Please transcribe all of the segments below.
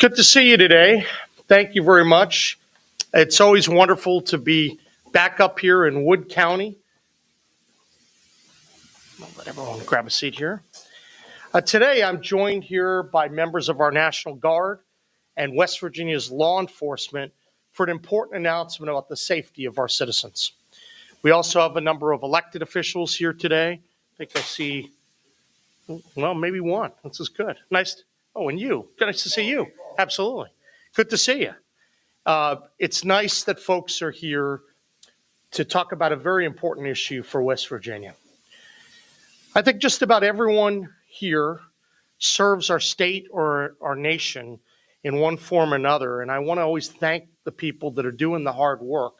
Good to see you today. Thank you very much. It's always wonderful to be back up here in Wood County. I'll let everyone grab a seat here. Today, I'm joined here by members of our National Guard and West Virginia's law enforcement for an important announcement about the safety of our citizens. We also have a number of elected officials here today. I think I see, well, maybe one. This is good. Nice. Oh, and you. Nice to see you. Absolutely. Good to see you. It's nice that folks are here to talk about a very important issue for West Virginia. I think just about everyone here serves our state or our nation in one form or another, and I want to always thank the people that are doing the hard work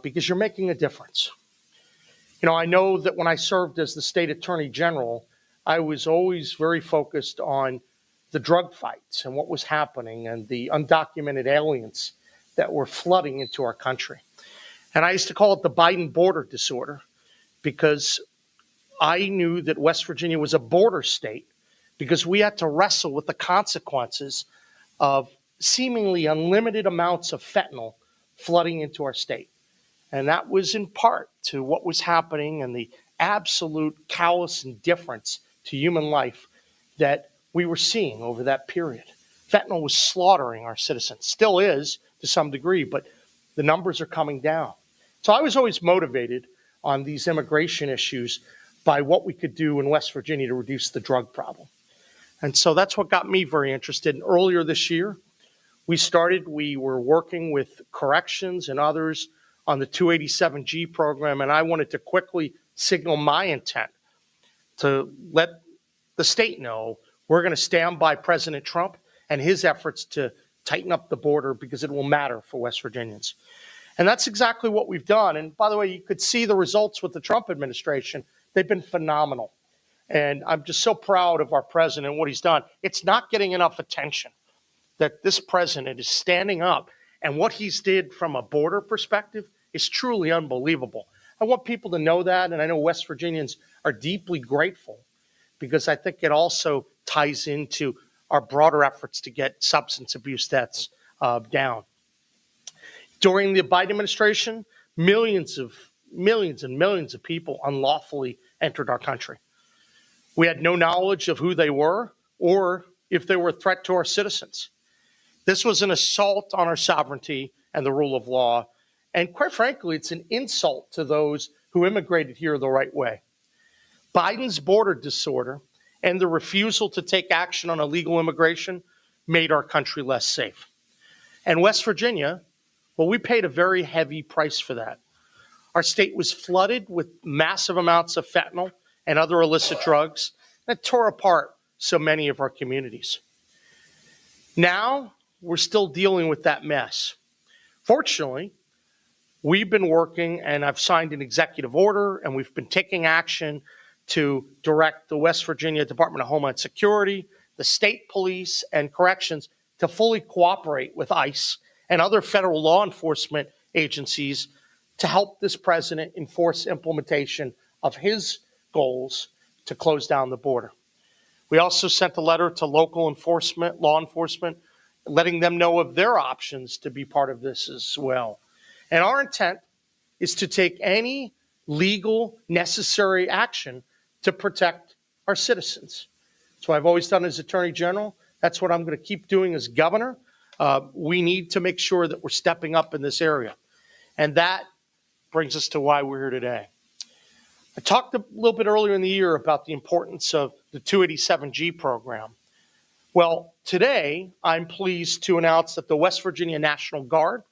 because you're making a difference. You know, I know that when I served as the state attorney general, I was always very focused on the drug fights and what was happening and the undocumented aliens that were flooding into our country. And I used to call it the Biden border disorder because I knew that West Virginia was a border state because we had to wrestle with the consequences of seemingly unlimited amounts of fentanyl flooding into our state. And that was in part to what was happening and the absolute callous indifference to human life that we were seeing over that period. Fentanyl was slaughtering our citizens, still is to some degree, but the numbers are coming down. So I was always motivated on these immigration issues by what we could do in West Virginia to reduce the drug problem. And so that's what got me very interested. And earlier this year, we were working with corrections and others on the 287G program, and I wanted to quickly signal my intent to let the state know we're going to stand by President Trump and his efforts to tighten up the border because it will matter for West Virginians. And that's exactly what we've done. And by the way, you could see the results with the Trump administration. They've been phenomenal. And I'm just so proud of our president and what he's done. It's not getting enough attention that this president is standing up, and what he's did from a border perspective is truly unbelievable. I want people to know that, and I know West Virginians are deeply grateful because I think it also ties into our broader efforts to get substance abuse deaths down. During the Biden administration, millions and millions of people unlawfully entered our country. We had no knowledge of who they were or if they were a threat to our citizens. This was an assault on our sovereignty and the rule of law. And quite frankly, it's an insult to those who immigrated here the right way. Biden's border disorder and the refusal to take action on illegal immigration made our country less safe. And West Virginia, well, we paid a very heavy price for that. Our state was flooded with massive amounts of fentanyl and other illicit drugs that tore apart so many of our communities. Now, we're still dealing with that mess. Fortunately, we've been working, and I've signed an executive order, and we've been taking action to direct the West Virginia Department of Homeland Security, the state police, and corrections to fully cooperate with ICE and other federal law enforcement agencies to help this president enforce implementation of his goals to close down the border. We also sent a letter to local law enforcement, letting them know of their options to be part of this as well. And our intent is to take any legal necessary action to protect our citizens. That's what I've always done as Attorney General. That's what I'm going to keep doing as governor. We need to make sure that we're stepping up in this area. And that brings us to why we're here today. I talked a little bit earlier in the year about the importance of the 287G program. Well, today I'm pleased to announce that the West Virginia National Guard,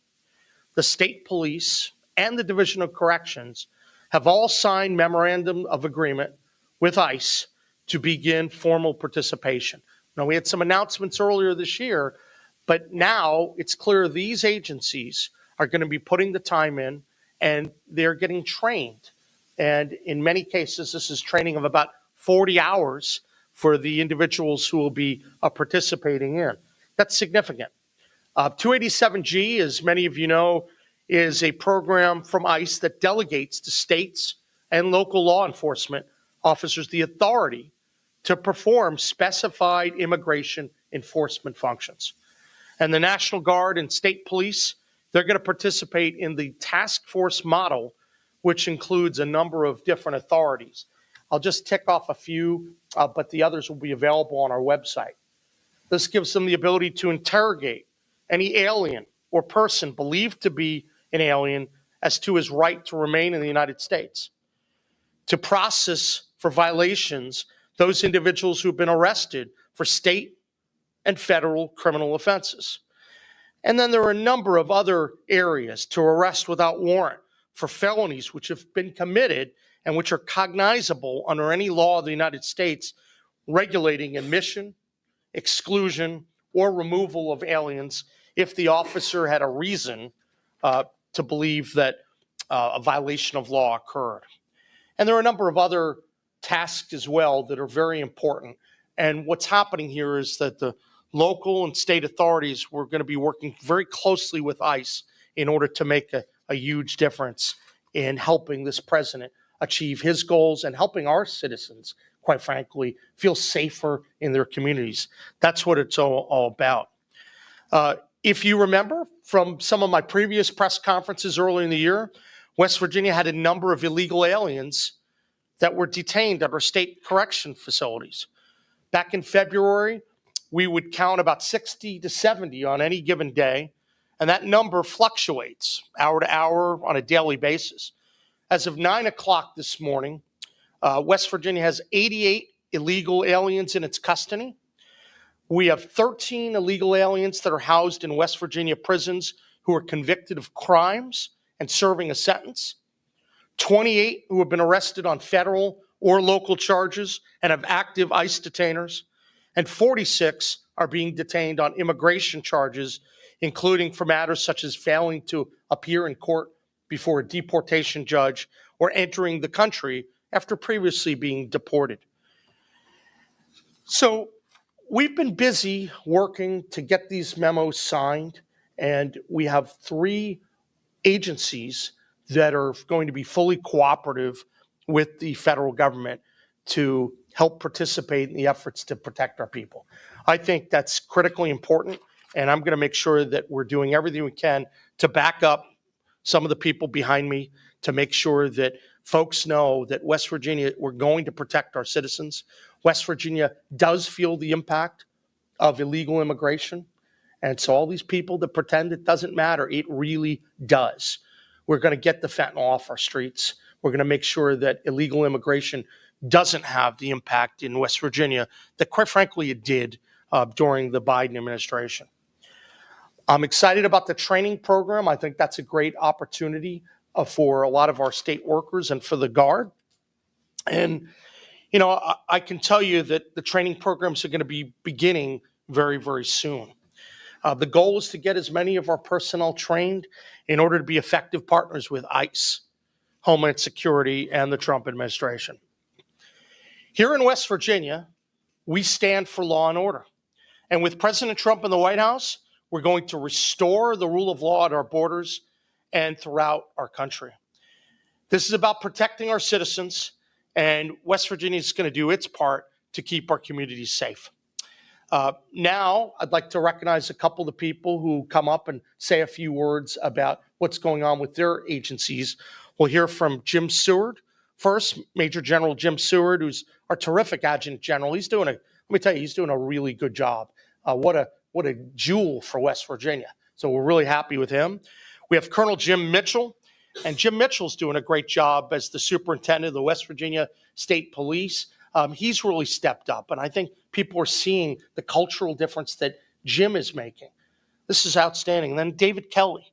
the state police, and the Division of Corrections have all signed memorandum of agreement with ICE to begin formal participation. Now, we had some announcements earlier this year, but now it's clear these agencies are going to be putting the time in and they're getting trained. And in many cases, this is training of about 40 hours for the individuals who will be participating in. That's significant. 287G, as many of you know, is a program from ICE that delegates to states and local law enforcement officers the authority to perform specified immigration enforcement functions. And the National Guard and state police, they're going to participate in the task force model, which includes a number of different authorities. I'll just tick off a few, but the others will be available on our website. This gives them the ability to interrogate any alien or person believed to be an alien as to his right to remain in the United States, to process for violations those individuals who've been arrested for state and federal criminal offenses. And then there are a number of other areas to arrest without warrant for felonies which have been committed and which are cognizable under any law of the United States regulating admission, exclusion, or removal of aliens if the officer had a reason to believe that a violation of law occurred. And there are a number of other tasks as well that are very important. And what's happening here is that the local and state authorities were going to be working very closely with ICE in order to make a huge difference in helping this president achieve his goals and helping our citizens, quite frankly, feel safer in their communities. That's what it's all about. If you remember from some of my previous press conferences earlier in the year, West Virginia had a number of illegal aliens that were detained at our state correction facilities. Back in February, we would count about 60 to 70 on any given day, and that number fluctuates hour to hour on a daily basis. As of 9 o'clock this morning, West Virginia has 88 illegal aliens in its custody. We have 13 illegal aliens that are housed in West Virginia prisons who are convicted of crimes and serving a sentence, 28 who have been arrested on federal or local charges and have active ICE detainers, and 46 are being detained on immigration charges, including for matters such as failing to appear in court before a deportation judge or entering the country after previously being deported. So we've been busy working to get these memos signed, and we have 3 agencies that are going to be fully cooperative with the federal government to help participate in the efforts to protect our people. I think that's critically important, and I'm going to make sure that we're doing everything we can to back up some of the people behind me to make sure that folks know that West Virginia, we're going to protect our citizens. West Virginia does feel the impact of illegal immigration. And so all these people that pretend it doesn't matter, it really does. We're going to get the fentanyl off our streets. We're going to make sure that illegal immigration doesn't have the impact in West Virginia that, quite frankly, it did during the Biden administration. I'm excited about the training program. I think that's a great opportunity for a lot of our state workers and for the Guard. And, you know, I can tell you that the training programs are going to be beginning very, very soon. The goal is to get as many of our personnel trained in order to be effective partners with ICE, Homeland Security, and the Trump administration. Here in West Virginia, we stand for law and order. And with President Trump in the White House, we're going to restore the rule of law at our borders and throughout our country. This is about protecting our citizens, and West Virginia is going to do its part to keep our communities safe. Now, I'd like to recognize a couple of the people who come up and say a few words about what's going on with their agencies. We'll hear from Jim Seward first, Major General Jim Seward, who's our terrific Adjutant General. He's doing a really good job. What a jewel for West Virginia. So we're really happy with him. We have Colonel Jim Mitchell, and Jim Mitchell's doing a great job as the superintendent of the West Virginia State Police. He's really stepped up, and I think people are seeing the cultural difference that Jim is making. This is outstanding. And then David Kelly,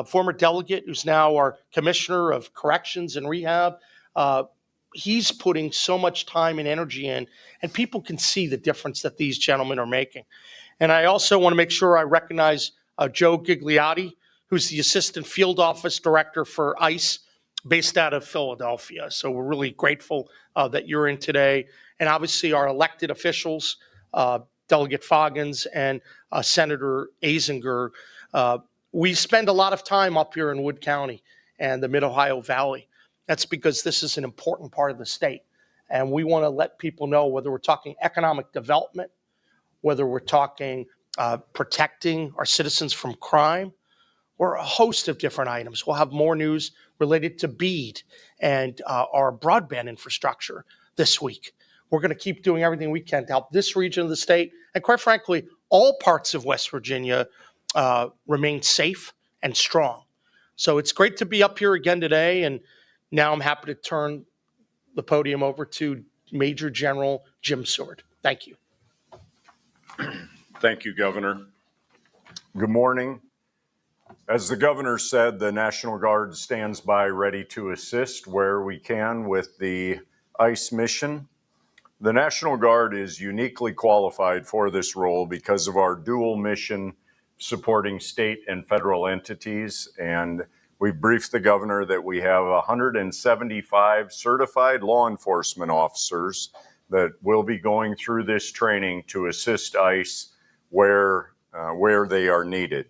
former delegate who's now our Commissioner of Corrections and Rehab. He's putting so much time and energy in, and people can see the difference that these gentlemen are making. And I also want to make sure I recognize Joe Gigliotti, who's the Assistant Field Office Director for ICE, based out of Philadelphia. So we're really grateful that you're in today. And obviously our elected officials, Delegate Foggins and Senator Azinger. We spend a lot of time up here in Wood County and the Mid-Ohio Valley. That's because this is an important part of the state. And we want to let people know, whether we're talking economic development, whether we're talking protecting our citizens from crime, or a host of different items. We'll have more news related to BEAD and our broadband infrastructure this week. We're going to keep doing everything we can to help this region of the state, and quite frankly, all parts of West Virginia remain safe and strong. So it's great to be up here again today, and now I'm happy to turn the podium over to Major General Jim Seward. Thank you. Thank you, Governor. Good morning. As the Governor said, the National Guard stands by ready to assist where we can with the ICE mission. The National Guard is uniquely qualified for this role because of our dual mission supporting state and federal entities. And we briefed the Governor that we have 175 certified law enforcement officers that will be going through this training to assist ICE where they are needed.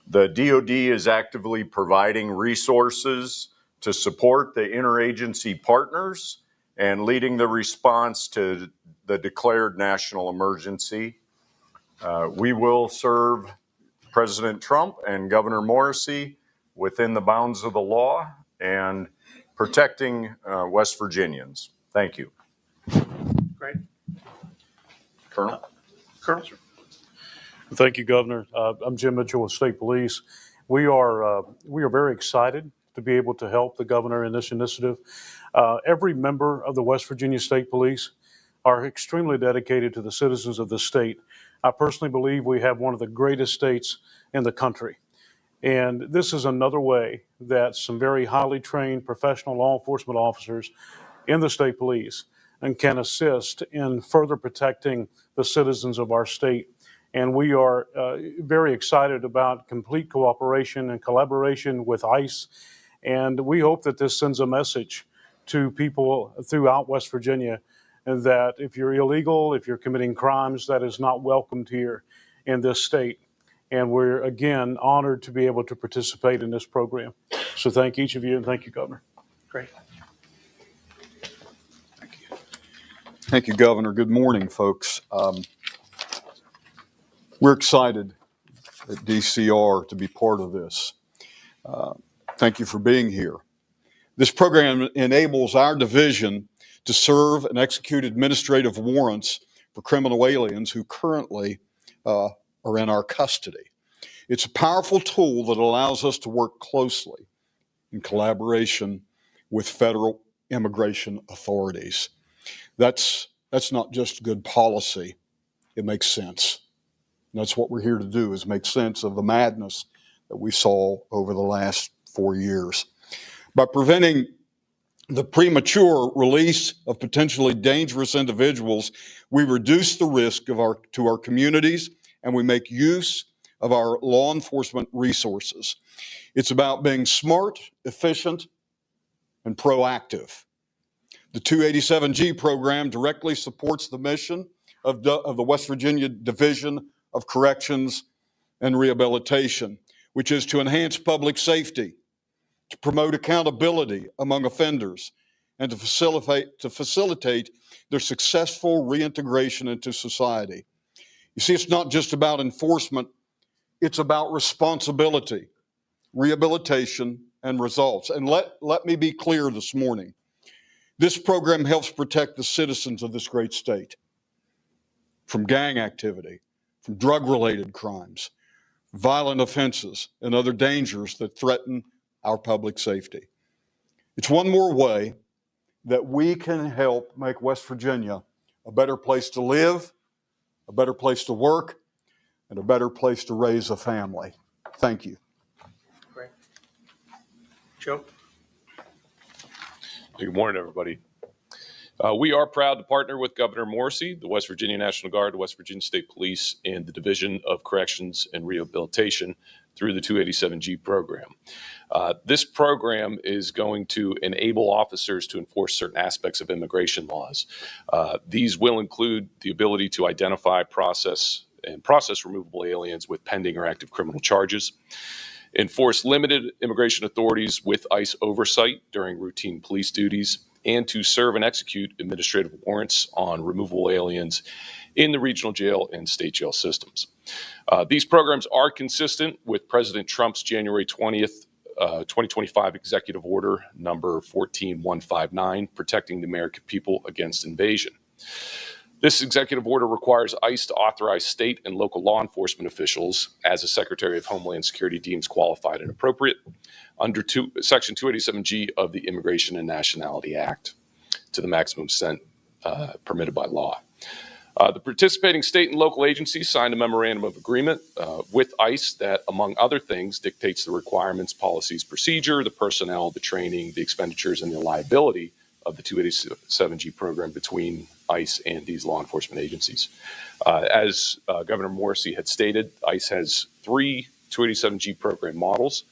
The DoD is actively providing resources to support the interagency partners and leading the response to the declared national emergency. We will serve President Trump and Governor Morrisey within the bounds of the law and protecting West Virginians. Thank you. Great. Colonel. Colonel. Thank you, Governor. I'm Jim Mitchell with State Police. We are very excited to be able to help the Governor in this initiative. Every member of the West Virginia State Police are extremely dedicated to the citizens of the state. I personally believe we have one of the greatest states in the country. And this is another way that some very highly trained professional law enforcement officers in the state police and can assist in further protecting the citizens of our state. And we are very excited about complete cooperation and collaboration with ICE. And we hope that this sends a message to people throughout West Virginia that if you're illegal, if you're committing crimes, that is not welcomed here in this state. And we're, again, honored to be able to participate in this program. So thank each of you, and thank you, Governor. Great. Thank you, Governor. Good morning, folks. We're excited at DCR to be part of this. Thank you for being here. This program enables our division to serve and execute administrative warrants for criminal aliens who currently are in our custody. It's a powerful tool that allows us to work closely in collaboration with federal immigration authorities. That's not just good policy, it makes sense. And that's what we're here to do, is make sense of the madness that we saw over the last 4 years. By preventing the premature release of potentially dangerous individuals, we reduce the risk to our communities, and we make use of our law enforcement resources. It's about being smart, efficient, and proactive. The 287G program directly supports the mission of the West Virginia Division of Corrections and Rehabilitation, which is to enhance public safety, to promote accountability among offenders, and to facilitate their successful reintegration into society. You see, it's not just about enforcement, it's about responsibility, rehabilitation, and results. And let me be clear this morning. This program helps protect the citizens of this great state from gang activity, from drug-related crimes, violent offenses, and other dangers that threaten our public safety. It's one more way that we can help make West Virginia a better place to live, a better place to work, and a better place to raise a family. Thank you. Great. Joe? Good morning, everybody. We are proud to partner with Governor Morrisey, the West Virginia National Guard, the West Virginia State Police, and the Division of Corrections and Rehabilitation through the 287G program. This program is going to enable officers to enforce certain aspects of immigration laws. These will include the ability to identify, process removable aliens with pending or active criminal charges, enforce limited immigration authorities with ICE oversight during routine police duties, and to serve and execute administrative warrants on removable aliens in the regional jail and state jail systems. These programs are consistent with President Trump's January 20th, 2025 executive order number 14159, protecting the American people against invasion. This executive order requires ICE to authorize state and local law enforcement officials, as the Secretary of Homeland Security deems qualified and appropriate, under Section 287G of the Immigration and Nationality Act, to the maximum extent permitted by law. The participating state and local agencies signed a memorandum of agreement with ICE that, among other things, dictates the requirements, policies, procedure, the personnel, the training, the expenditures, and the liability of the 287G program between ICE and these law enforcement agencies. As Governor Morrisey had stated, ICE has 3 287G program models,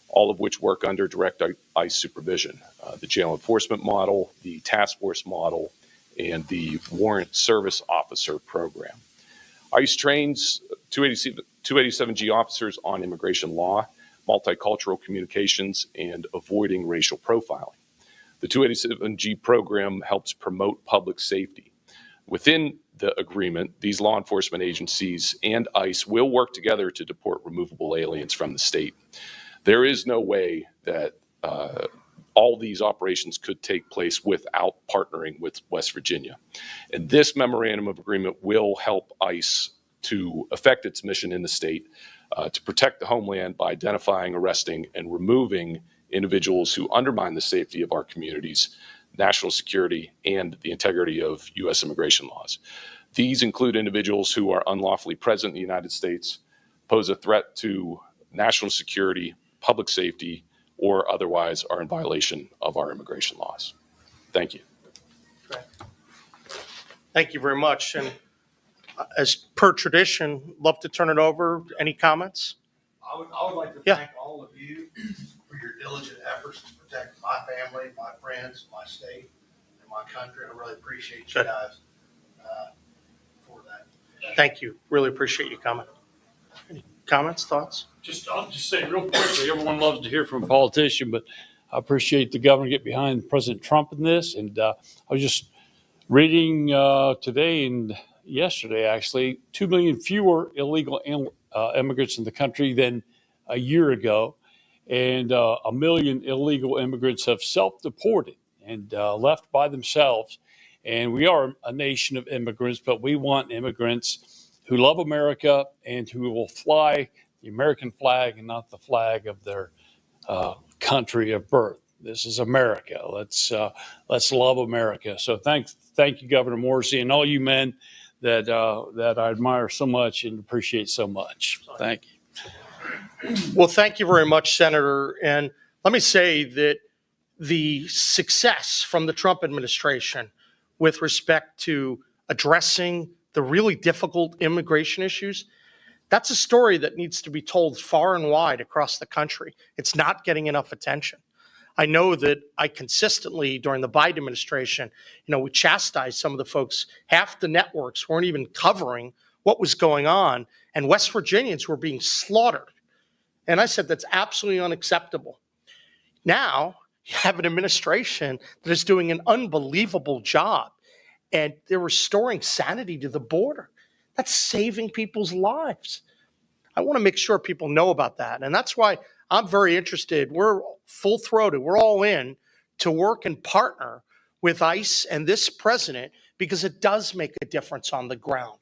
all of which work under direct ICE supervision. The jail enforcement model, the task force model, and the warrant service officer program. ICE trains 287G officers on immigration law, multicultural communications, and avoiding racial profiling. The 287G program helps promote public safety. Within the agreement, these law enforcement agencies and ICE will work together to deport removable aliens from the state. There is no way that all these operations could take place without partnering with West Virginia. And this memorandum of agreement will help ICE to effect its mission in the state to protect the homeland by identifying, arresting, and removing individuals who undermine the safety of our communities, national security, and the integrity of U.S. immigration laws. These include individuals who are unlawfully present in the United States, pose a threat to national security, public safety, or otherwise are in violation of our immigration laws. Thank you. Thank you very much. And as per tradition, love to turn it over. Any comments? I would like to thank all of you for your diligent efforts to protect my family, my friends, my state, and my country. I really appreciate you guys for that. Thank you. Really appreciate you coming. Any comments, thoughts? I'll just say real quickly, everyone loves to hear from a politician, but I appreciate the governor get behind President Trump in this. And I was just reading today and yesterday, actually, 2 million fewer illegal immigrants in the country than a year ago. And 1 million illegal immigrants have self-deported and left by themselves. And we are a nation of immigrants, but we want immigrants who love America and who will fly the American flag and not the flag of their country of birth. This is America. Let's love America. So thank you, Governor Morrisey, and all you men that I admire so much and appreciate so much. Thank you. Well, thank you very much, Senator. And let me say that the success from the Trump administration with respect to addressing the really difficult immigration issues, that's a story that needs to be told far and wide across the country. It's not getting enough attention. I know that I consistently, during the Biden administration, we chastised some of the folks. Half the networks weren't even covering what was going on, and West Virginians were being slaughtered. And I said, that's absolutely unacceptable. Now, you have an administration that is doing an unbelievable job, and they're restoring sanity to the border. That's saving people's lives. I want to make sure people know about that. And that's why I'm very interested. We're full-throated. We're all in to work and partner with ICE and this president because it does make a difference on the ground.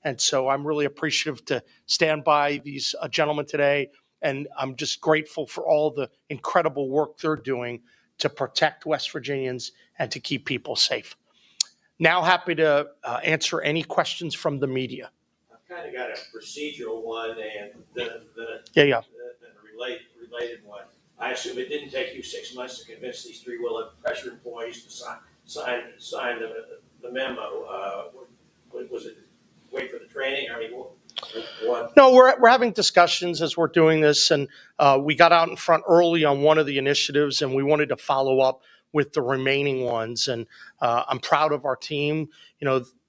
And so I'm really appreciative to stand by these gentlemen today. And I'm just grateful for all the incredible work they're doing to protect West Virginians and to keep people safe. Now happy to answer any questions from the media. I've kind of got a procedural one and the related one. I assume it didn't take you 6 months to convince these 3 Willow Pressure employees to sign the memo. Was it wait for the training? I mean, what? No, we're having discussions as we're doing this, and we got out in front early on one of the initiatives, and we wanted to follow up with the remaining ones. And I'm proud of our team.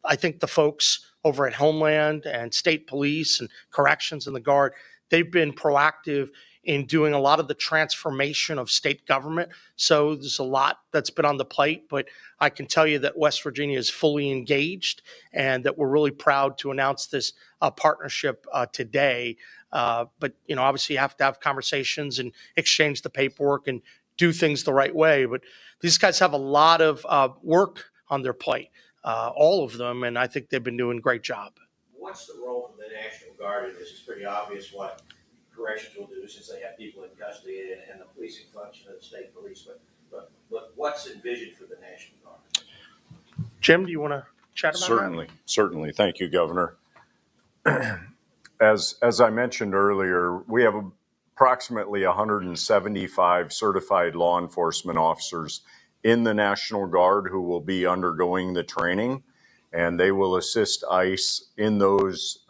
I think the folks over at Homeland and State Police and Corrections and the Guard, they've been proactive in doing a lot of the transformation of state government. So there's a lot that's been on the plate, but I can tell you that West Virginia is fully engaged and that we're really proud to announce this partnership today. But, obviously you have to have conversations and exchange the paperwork and do things the right way. But these guys have a lot of work on their plate, all of them, and I think they've been doing a great job. What's the role of the National Guard in this? It's pretty obvious what corrections will do since they have people in custody and the policing function of the state police. But what's envisioned for the National Guard? Jim, do you want to chat about that? Certainly. Thank you, Governor. As I mentioned earlier, we have approximately 175 certified law enforcement officers in the National Guard who will be undergoing the training, and they will assist ICE in those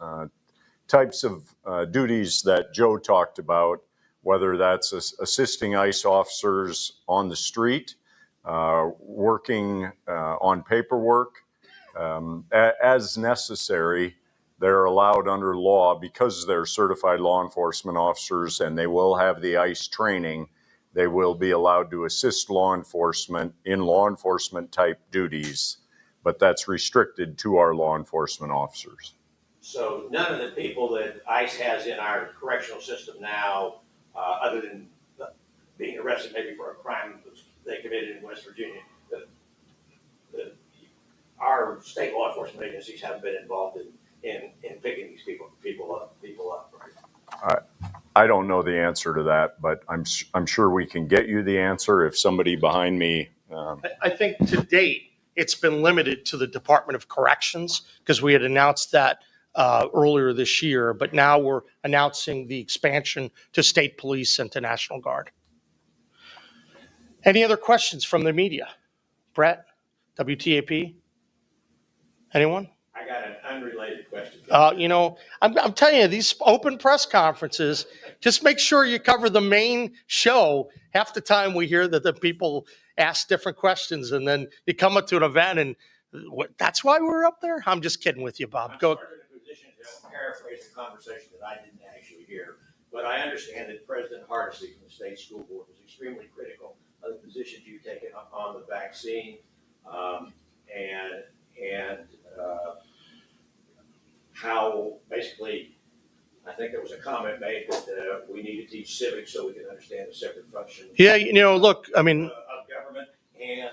types of duties that Joe talked about, whether that's assisting ICE officers on the street, working on paperwork, as necessary. They're allowed under law, because they're certified law enforcement officers and they will have the ICE training, they will be allowed to assist law enforcement in law enforcement type duties, but that's restricted to our law enforcement officers. So none of the people that ICE has in our correctional system now, other than being arrested maybe for a crime they committed in West Virginia, our state law enforcement agencies haven't been involved in picking these people up, right? I don't know the answer to that, but I'm sure we can get you the answer if somebody behind me. I think to date, it's been limited to the Department of Corrections because we had announced that earlier this year, but now we're announcing the expansion to state police and to National Guard. Any other questions from the media? Brett, WTAP? Anyone? I got an unrelated question. I'm telling you, these open press conferences, just make sure you cover the main show. Half the time we hear that the people ask different questions, and then you come up to an event and that's why we're up there? I'm just kidding with you, Bob. Go. I'm sort of in a position to paraphrase a conversation that I didn't actually hear, but I understand that President Hardesty from the state school board was extremely critical of the positions you've taken on the vaccine, and how basically, I think there was a comment made that we need to teach civics so we can understand the separate functions. Yeah, look, I mean, of government, and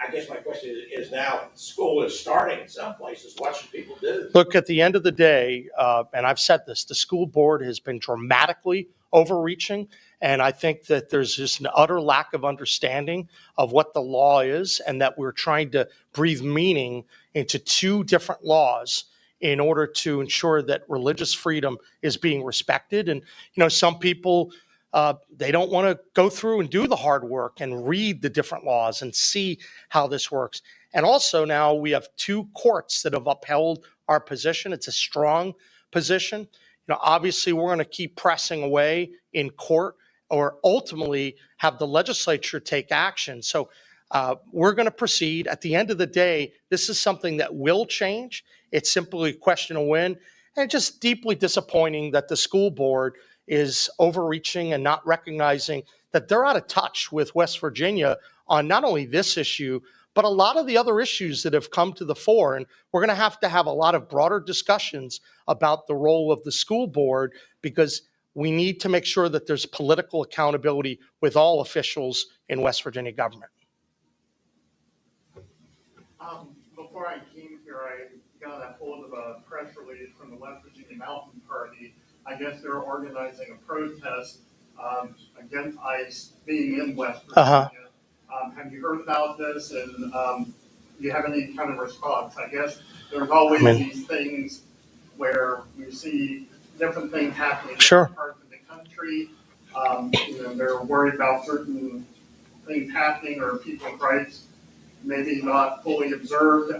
I guess my question is now school is starting in some places. What should people do? Look, at the end of the day, and I've said this, the school board has been dramatically overreaching, and I think that there's just an utter lack of understanding of what the law is, and that we're trying to breathe meaning into two different laws in order to ensure that religious freedom is being respected. And, some people, they don't want to go through and do the hard work and read the different laws and see how this works. And also now we have two courts that have upheld our position. It's a strong position. Obviously we're going to keep pressing away in court or ultimately have the legislature take action. So we're going to proceed. At the end of the day, this is something that will change. It's simply a question of when. And just deeply disappointing that the school board is overreaching and not recognizing that they're out of touch with West Virginia on not only this issue, but a lot of the other issues that have come to the fore. And we're going to have a lot of broader discussions about the role of the school board, because we need to make sure that there's political accountability with all officials in West Virginia government. Before I came here, I got a hold of a press release from the West Virginia Mountain Party. I guess they're organizing a protest against ICE being in West Virginia. Have you heard about this, and do you have any kind of response? I guess there's always these things where you see different things happening in different parts of the country. They're worried about certain things happening or people's rights maybe not fully observed.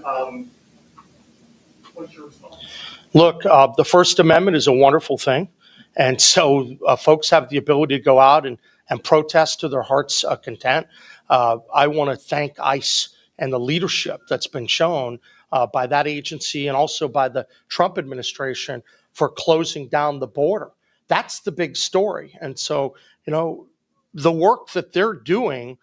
What's your response? Look, the First Amendment is a wonderful thing. And so folks have the ability to go out and protest to their heart's content. I want to thank ICE and the leadership that's been shown by that agency and also by the Trump administration for closing down the border. That's the big story. And so, the work that they're doing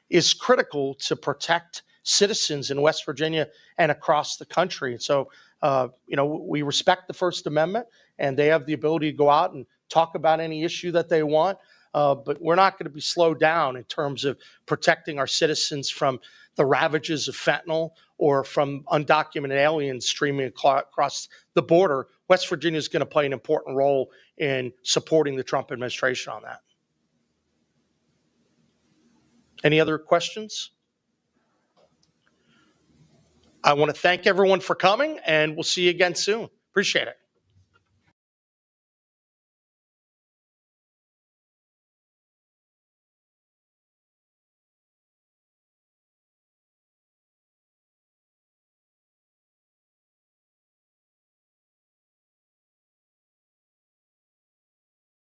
is critical to protect citizens in West Virginia and across the country. And so, we respect the First Amendment, and they have the ability to go out and talk about any issue that they want. But we're not going to be slowed down in terms of protecting our citizens from the ravages of fentanyl or from undocumented aliens streaming across the border. West Virginia is going to play an important role in supporting the Trump administration on that. Any other questions? I want to thank everyone for coming, and we'll see you again soon. Appreciate it.